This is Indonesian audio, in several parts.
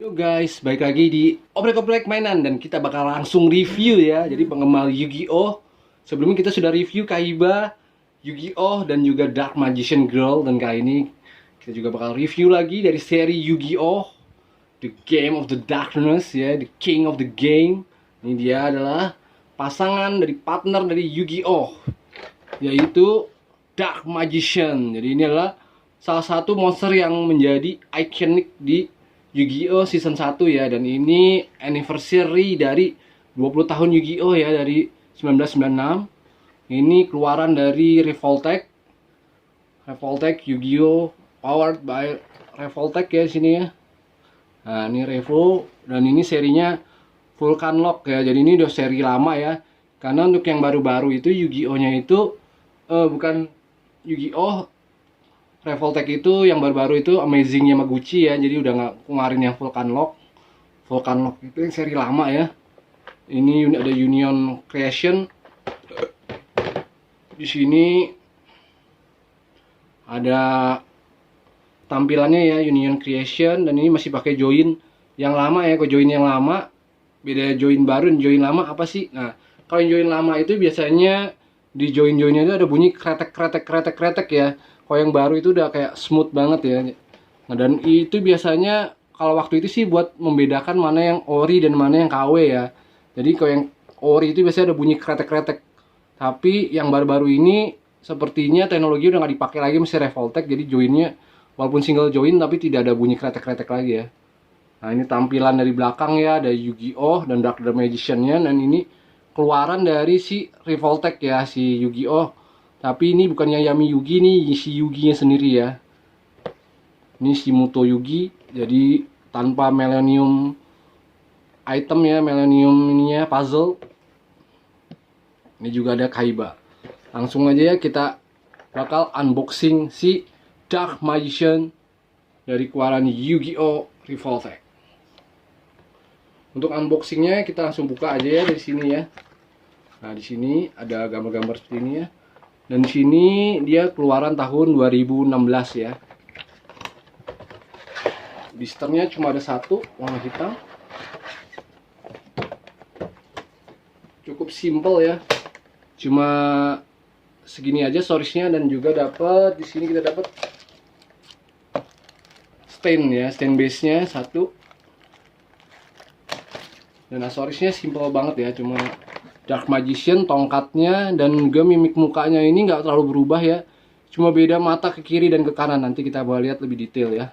Halo guys, balik lagi di Oprek-oprek mainan dan kita bakal langsung review ya. Jadi penggemar Yu-Gi-Oh! Sebelumnya kita sudah review Kaiba, Yu-Gi-Oh! Dan juga Dark Magician Girl. Dan kali ini kita juga bakal review lagi dari seri Yu-Gi-Oh! The Game of the Darkness ya, The King of the Game. Ini dia adalah pasangan dari partner dari Yu-Gi-Oh! Yaitu Dark Magician. Jadi ini adalah salah satu monster yang menjadi ikonik di Yu-Gi-Oh! Season 1 ya. Dan ini anniversary dari 20 tahun Yu-Gi-Oh! Ya, dari 1996. Ini keluaran dari Revoltech Yu-Gi-Oh! Powered by Revoltech ya sini ya. Nah ini Revo. Dan ini serinya Vulcan Lock ya. Jadi ini udah seri lama ya. Karena untuk yang baru-baru itu Yu-Gi-Oh! Nya itu bukan Yu-Gi-Oh! Revoltech itu yang baru-baru itu Amazing Yamaguchi ya. Jadi udah nggak kemarin yang Vulcan Lock itu yang seri lama ya. Ini ada Union Creation. Di sini ada tampilannya ya, Union Creation. Dan ini masih pakai join yang lama ya. Kalau join yang lama beda join baru dan join lama apa sih? Nah kalau yang join lama itu biasanya di join-joinnya itu ada bunyi kretek ya. Kalau yang baru itu udah kayak smooth banget ya. Nah dan itu biasanya kalau waktu itu sih buat membedakan mana yang ori dan mana yang KW ya. Jadi kalau yang ori itu biasanya ada bunyi kretek. Tapi yang baru-baru ini sepertinya teknologi udah nggak dipakai lagi, masih Revoltech. Jadi joinnya walaupun single join tapi tidak ada bunyi kretek lagi ya. Nah ini tampilan dari belakang ya, ada Yu-Gi-Oh! Dan Dark Magician-nya. Dan ini keluaran dari si Revoltech ya, si Yu-Gi-Oh! Tapi ini bukannya Yami Yugi nih, si Yugi-nya sendiri ya. Ini si Muto Yugi, jadi tanpa Millennium item ya, Millennium ininya puzzle. Ini juga ada Kaiba. Langsung aja ya kita bakal unboxing si Dark Magician dari keluaran Yu-Gi-Oh! Revoltech. Untuk unboxingnya kita langsung buka aja ya dari sini ya. Nah di sini ada gambar-gambar seperti ini ya. Dan di sini dia keluaran tahun 2016 ya. Blisternya cuma ada satu, warna hitam. Cukup simple ya. Cuma segini aja storage-nya. Dan juga dapat di sini kita dapat stain ya, stain base-nya satu. Dan aksesorisnya simple banget ya, cuma Dark Magician, tongkatnya, dan juga mimik mukanya ini nggak terlalu berubah ya. Cuma beda mata ke kiri dan ke kanan. Nanti kita bakal lihat lebih detail ya.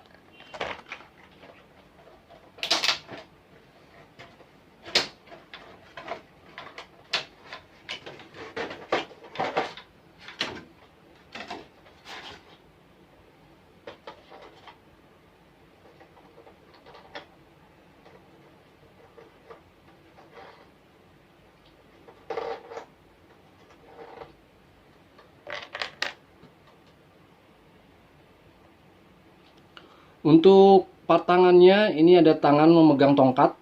Untuk part tangannya ini ada tangan memegang tongkat.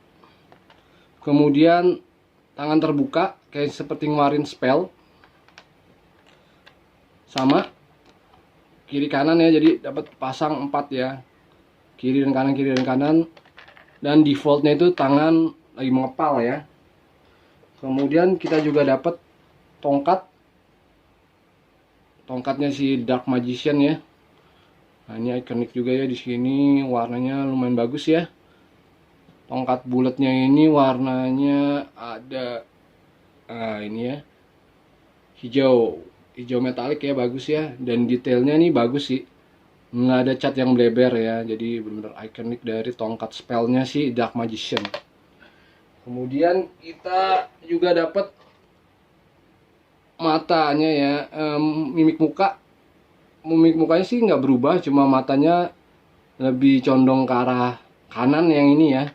Kemudian tangan terbuka kayak seperti ngeluarin spell. Sama kiri kanan ya, jadi dapat pasang 4 ya. Kiri dan kanan. Dan defaultnya itu tangan lagi mengepal ya. Kemudian kita juga dapat tongkat. Tongkatnya si Dark Magician ya. Nah, ini ikonik juga ya, di sini warnanya lumayan bagus ya. Tongkat bulatnya ini warnanya ada ini ya, hijau metalik ya, bagus ya. Dan detailnya nih bagus sih, nggak ada cat yang bleber ya. Jadi benar-benar ikonik dari tongkat spellnya si Dark Magician. Kemudian kita juga dapat matanya ya, mimik mukanya sih nggak berubah, cuma matanya lebih condong ke arah kanan yang ini ya.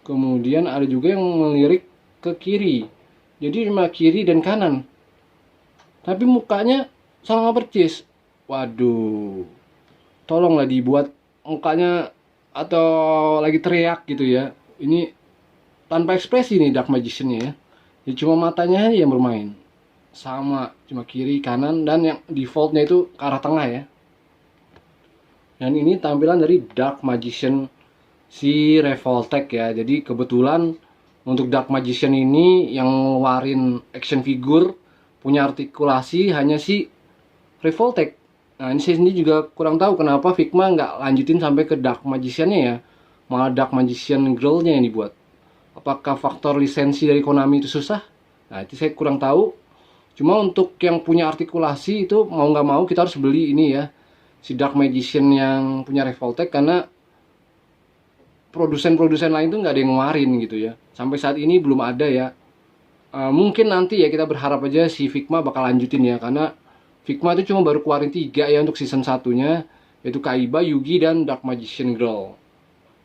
Kemudian ada juga yang melirik ke kiri, jadi cuma kiri dan kanan. Tapi mukanya sama percis. Waduh, tolonglah dibuat mukanya atau lagi teriak gitu ya. Ini tanpa ekspresi nih Dark Magician-nya ya. Jadi cuma matanya yang bermain. sama, cuma kiri kanan, dan yang defaultnya itu ke arah tengah ya. Dan ini tampilan dari Dark Magician si Revoltech ya. Jadi kebetulan untuk Dark Magician ini yang ngeluarin action figure punya artikulasi hanya si Revoltech. Nah ini saya sendiri juga kurang tahu kenapa Figma nggak lanjutin sampai ke Dark Magician-nya ya, malah Dark Magician Girl-nya yang dibuat. Apakah faktor lisensi dari Konami itu susah? Nah itu saya kurang tahu. Cuma untuk yang punya artikulasi itu mau nggak mau kita harus beli ini ya, si Dark Magician yang punya Revoltech, karena produsen-produsen lain tuh nggak ada yang ngeluarin gitu ya. Sampai saat ini belum ada ya. Mungkin nanti ya kita berharap aja si Figma bakal lanjutin ya, karena Figma itu cuma baru keluarin 3 ya untuk season satunya, yaitu Kaiba, Yugi, dan Dark Magician Girl.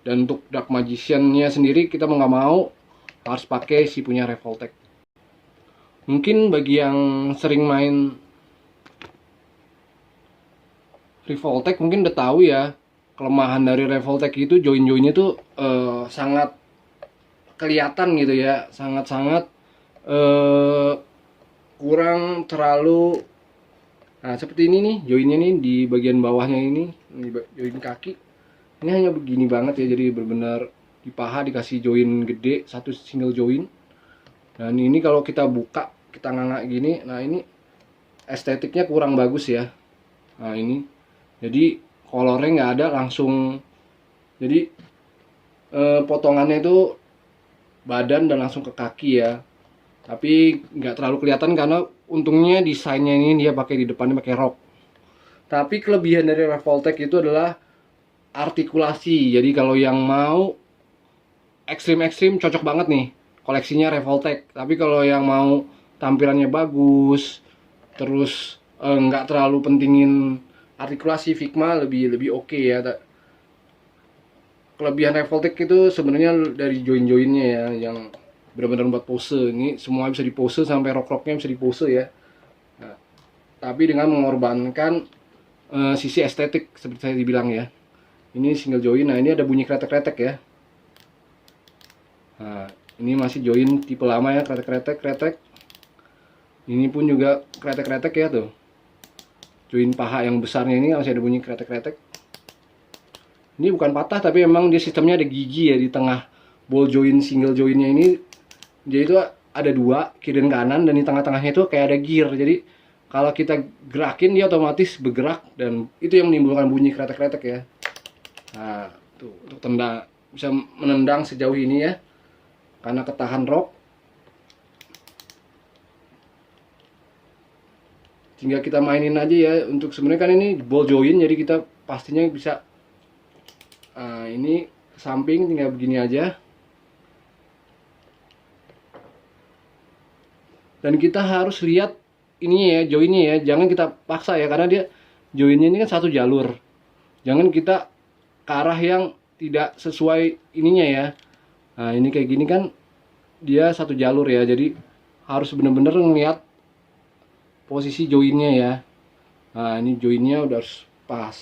Dan untuk Dark Magician-nya sendiri kita mau nggak mau harus pakai si punya Revoltech. Mungkin bagi yang sering main Revoltech mungkin udah tahu ya, kelemahan dari Revoltech itu join-joinnya tuh sangat kelihatan gitu ya, sangat-sangat kurang terlalu. Nah seperti ini nih joinnya nih di bagian bawahnya ini join kaki ini hanya begini banget ya, jadi benar-benar di paha dikasih join gede, satu single join. Dan ini kalau kita buka, kita ngangak gini, nah ini estetiknya kurang bagus ya. Nah ini jadi kolornya nggak ada langsung, jadi potongannya itu badan dan langsung ke kaki ya, tapi nggak terlalu kelihatan karena untungnya desainnya ini dia pakai di depannya pakai rok. Tapi kelebihan dari Revoltech itu adalah artikulasi. Jadi kalau yang mau ekstrim-ekstrim cocok banget nih koleksinya Revoltech. Tapi kalau yang mau tampilannya bagus, terus nggak terlalu pentingin artikulasi, Figma lebih oke ya. Kelebihan Revoltech itu sebenarnya dari join-joinnya ya, yang benar-benar buat pose. Ini semua bisa dipose, sampai rok-roknya bisa dipose ya. Nah, tapi dengan mengorbankan sisi estetik seperti saya dibilang ya. Ini single join. Nah ini ada bunyi kretek-kretek ya. Nah ini masih join tipe lama ya, kretek-kretek. Ini pun juga kretek-kretek ya tuh. Join paha yang besarnya ini masih ada bunyi kretek-kretek. Ini bukan patah, tapi emang dia sistemnya ada gigi ya di tengah ball join single joinnya ini. Jadi itu ada dua, kiri dan kanan, dan di tengah-tengahnya itu kayak ada gear. Jadi kalau kita gerakin dia otomatis bergerak, dan itu yang menimbulkan bunyi kretek-kretek ya. Nah tuh untuk tendang, bisa menendang sejauh ini ya, karena ketahan rok. Tinggal kita mainin aja ya. Untuk sebenarnya kan ini ball join, jadi kita pastinya bisa ini ke samping, tinggal begini aja. Dan kita harus lihat ini ya, joinnya ya, jangan kita paksa ya, karena dia joinnya ini kan satu jalur. Jangan kita ke arah yang tidak sesuai ininya ya. Nah ini kayak gini kan dia satu jalur ya, jadi harus bener-bener ngeliat posisi joinnya ya. Nah ini joinnya udah harus pas,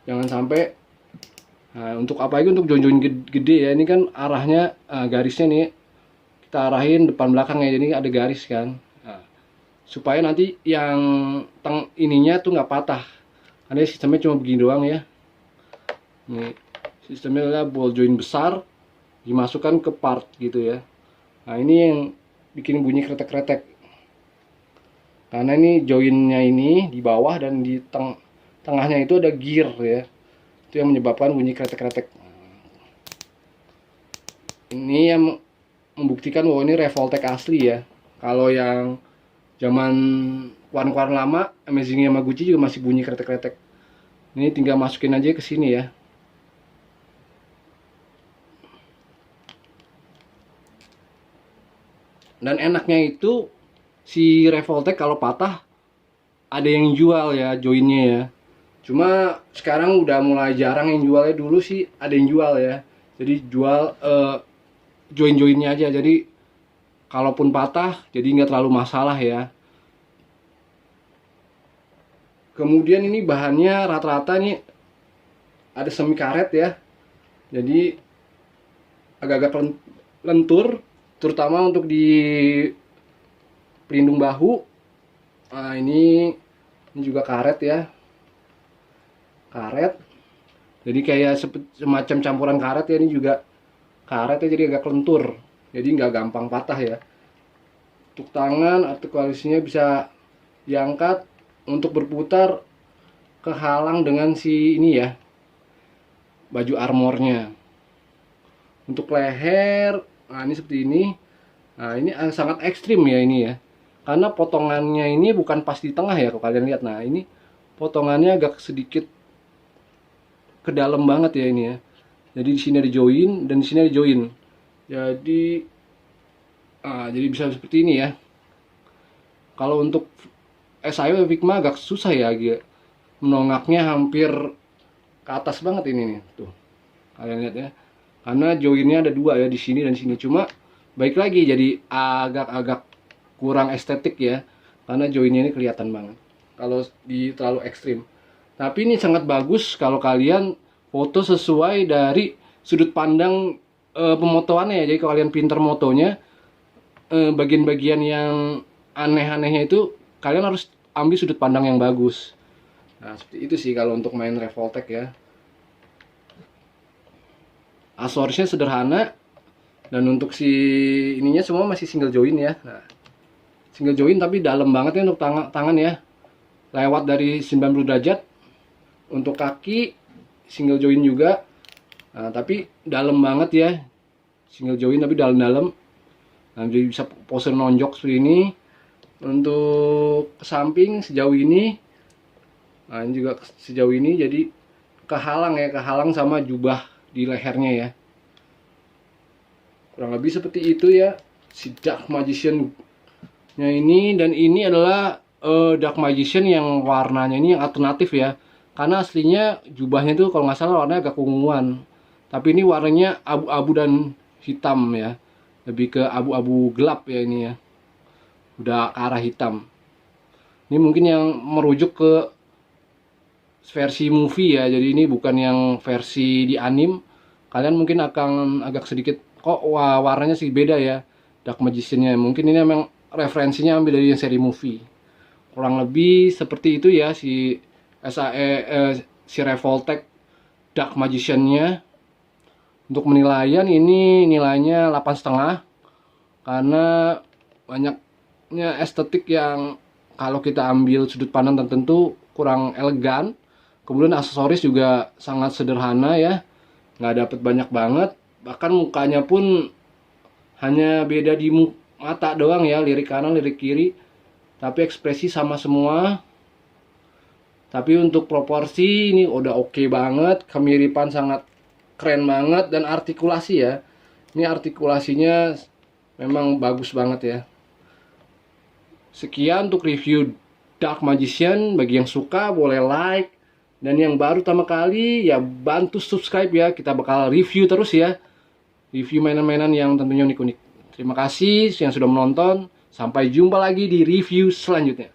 jangan sampai. Nah untuk apa lagi, untuk join-join gede ya, ini kan arahnya garisnya nih kita arahin depan belakang ya, jadi ada garis kan. Nah, supaya nanti yang ininya tuh nggak patah, karena sistemnya cuma begini doang ya. Ini sistemnya adalah ball join besar dimasukkan ke part gitu ya. Nah ini yang bikin bunyi kretek-kretek, karena ini joinnya ini di bawah, dan di tengahnya itu ada gear ya, itu yang menyebabkan bunyi kretek-kretek. Ini yang membuktikan bahwa ini Revoltech asli ya. Kalau yang zaman Kuan-Kuan lama, Amazing Yamaguchi juga masih bunyi kretek-kretek. Ini tinggal masukin aja ke sini ya. Dan enaknya itu si Revoltech kalau patah ada yang jual ya joinnya ya. Cuma sekarang udah mulai jarang yang jualnya, dulu sih ada yang jual ya. Jadi jual join-joinnya aja, jadi kalaupun patah jadi nggak terlalu masalah ya. Kemudian ini bahannya rata-rata nih ada semi karet ya, jadi agak-agak lentur, terutama untuk di pelindung bahu. Nah, ini juga karet ya, karet. Jadi kayak semacam campuran karet ya, ini juga karet ya, jadi agak lentur, jadi nggak gampang patah ya. Untuk tangan, artikulasinya bisa diangkat untuk berputar, kehalang dengan si ini ya, baju armornya. Untuk leher, nah ini seperti ini. Nah ini sangat ekstrim ya ini ya, karena potongannya ini bukan pas di tengah ya, kalau kalian lihat. Nah ini potongannya agak sedikit ke dalam banget ya ini ya. Jadi di sini ada join dan di sini ada join. Jadi bisa seperti ini ya. Kalau untuk SIO Figma agak susah ya, menongaknya hampir ke atas banget ini nih. Tuh. Kalian lihat ya. Karena joinnya ada dua ya, di sini dan di sini. Cuma baik lagi jadi agak-agak kurang estetik ya. Karena joinnya ini kelihatan banget kalau terlalu ekstrim. Tapi ini sangat bagus kalau kalian foto sesuai dari sudut pandang pemotoannya ya. Jadi kalau kalian pinter motonya, bagian-bagian yang aneh-anehnya itu kalian harus ambil sudut pandang yang bagus. Nah seperti itu sih kalau untuk main Revoltech ya. Aksesorisnya sederhana, dan untuk si ininya semua masih single join ya. Nah, single join tapi dalam banget ya untuk tangan ya, lewat dari 90 derajat. Untuk kaki single join juga, nah, tapi dalam banget ya, single join tapi dalam-dalam. Nah, jadi bisa pose nonjok seperti ini. Untuk ke samping sejauh ini, nah ini juga sejauh ini, jadi kehalang ya, kehalang sama jubah di lehernya ya. Kurang lebih seperti itu ya si Dark Magician nya ini. Dan ini adalah Dark Magician yang warnanya ini yang alternatif ya, karena aslinya jubahnya itu kalau nggak salah warnanya agak keunguan, tapi ini warnanya abu-abu dan hitam ya, lebih ke abu-abu gelap ya ini ya, udah ke arah hitam. Ini mungkin yang merujuk ke versi movie ya, jadi ini bukan yang versi di anim. Kalian mungkin akan agak sedikit kok warnanya sih beda ya Dark Magician-nya. Mungkin ini memang referensinya ambil dari yang seri movie. Kurang lebih seperti itu ya si si Revoltech Dark Magician-nya. Untuk penilaian ini nilainya 8,5 karena banyaknya estetik yang kalau kita ambil sudut pandang tertentu kurang elegan. Kemudian aksesoris juga sangat sederhana ya, nggak dapet banyak banget. Bahkan mukanya pun hanya beda di mata doang ya, lirik kanan lirik kiri, tapi ekspresi sama semua. Tapi untuk proporsi ini udah oke banget, kemiripan sangat keren banget, dan artikulasi ya, ini artikulasinya memang bagus banget ya. Sekian untuk review Dark Magician. Bagi yang suka boleh like, dan yang baru pertama kali ya bantu subscribe ya, kita bakal review terus ya, review mainan-mainan yang tentunya unik-unik. Terima kasih yang sudah menonton, sampai jumpa lagi di review selanjutnya.